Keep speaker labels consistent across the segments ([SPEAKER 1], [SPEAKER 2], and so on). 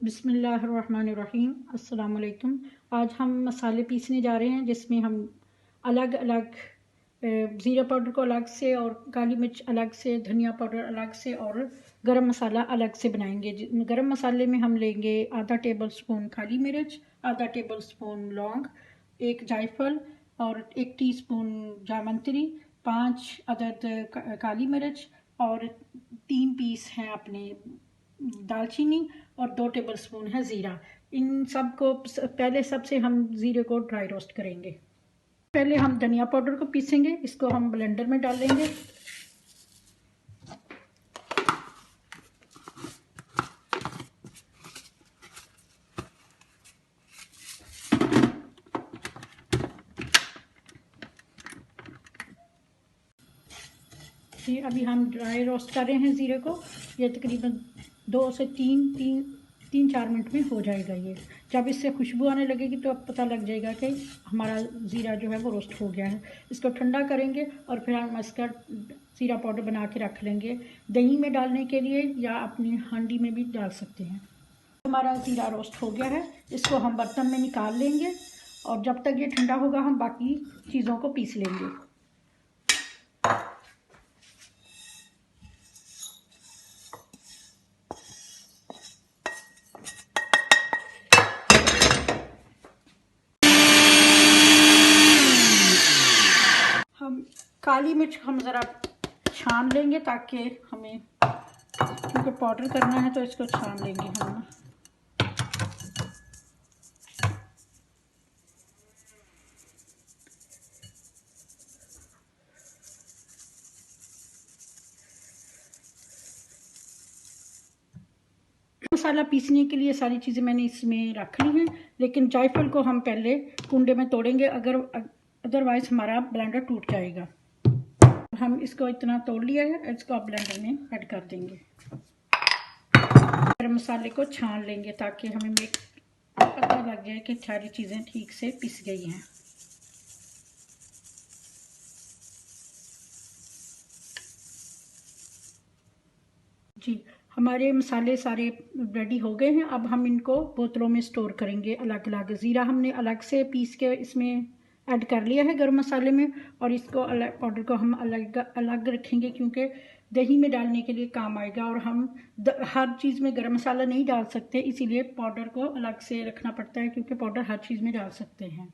[SPEAKER 1] बिस्मिल्लाहिर्रहमानिर्रहीम। अस्सलाम वालेकुम। आज हम मसाले पीसने जा रहे हैं जिसमें हम अलग अलग ज़ीरा पाउडर को अलग से और काली मिर्च अलग से, धनिया पाउडर अलग से और गरम मसाला अलग से बनाएंगे। गरम मसाले में हम लेंगे आधा टेबल स्पून काली मिर्च, आधा टेबल स्पून लौंग, एक जायफल और 1 टीस्पून जावित्री, 5 अदद काली मिर्च और 3 पीस हैं अपने दालचीनी और 2 टेबल स्पून है ज़ीरा। इन सब को पहले सबसे हम ज़ीरे को ड्राई रोस्ट करेंगे। पहले हम धनिया पाउडर को पीसेंगे, इसको हम ब्लेंडर में डाल लेंगे। ये अभी हम ड्राई रोस्ट कर रहे हैं ज़ीरे को। ये तकरीबन 2 से 3-4 मिनट में हो जाएगा। ये जब इससे खुशबू आने लगेगी तो अब पता लग जाएगा कि हमारा ज़ीरा जो है वो रोस्ट हो गया है। इसको ठंडा करेंगे और फिर हम इसका ज़ीरा पाउडर बना के रख लेंगे, दही में डालने के लिए या अपनी हांडी में भी डाल सकते हैं। हमारा ज़ीरा रोस्ट हो गया है, इसको हम बर्तन में निकाल लेंगे और जब तक ये ठंडा होगा हम बाकी चीज़ों को पीस लेंगे। हम काली मिर्च हम ज़रा छान लेंगे ताकि हमें, क्योंकि पाउडर करना है तो इसको छान लेंगे हम। मसाला पीसने के लिए सारी चीज़ें मैंने इसमें रख ली हैं, लेकिन जायफल को हम पहले कुंडे में तोड़ेंगे, अदरवाइज़ हमारा ब्लेंडर टूट जाएगा। हम इसको इतना तोड़ लिया है, इसको आप ब्लेंडर में ऐड कर देंगे। गरम मसाले को छान लेंगे ताकि हमें पता लग जाए कि सारी चीज़ें ठीक से पिस गई हैं। जी, हमारे मसाले सारे रेडी हो गए हैं। अब हम इनको बोतलों में स्टोर करेंगे अलग अलग। ज़ीरा हमने अलग से पीस के इसमें ऐड कर लिया है गरम मसाले में, और इसको अलग पाउडर को हम अलग रखेंगे क्योंकि दही में डालने के लिए काम आएगा और हम हर चीज़ में गरम मसाला नहीं डाल सकते, इसीलिए पाउडर को अलग से रखना पड़ता है क्योंकि पाउडर हर चीज़ में डाल सकते हैं।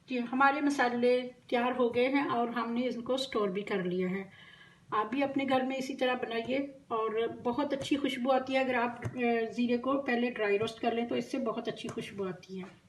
[SPEAKER 1] जी, हमारे मसाले तैयार हो गए हैं और हमने इनको स्टोर भी कर लिया है। आप भी अपने घर में इसी तरह बनाइए और बहुत अच्छी खुशबू आती है। अगर आप ज़ीरे को पहले ड्राई रोस्ट कर लें तो इससे बहुत अच्छी खुशबू आती है।